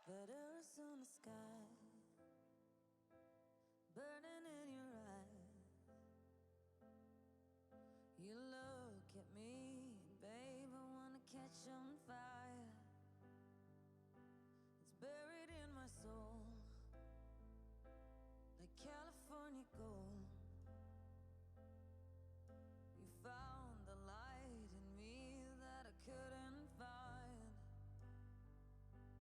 That Arizona sky burning in your eyes. You look at me, babe, I wanna catch on fire. It's buried in my soul like California gold.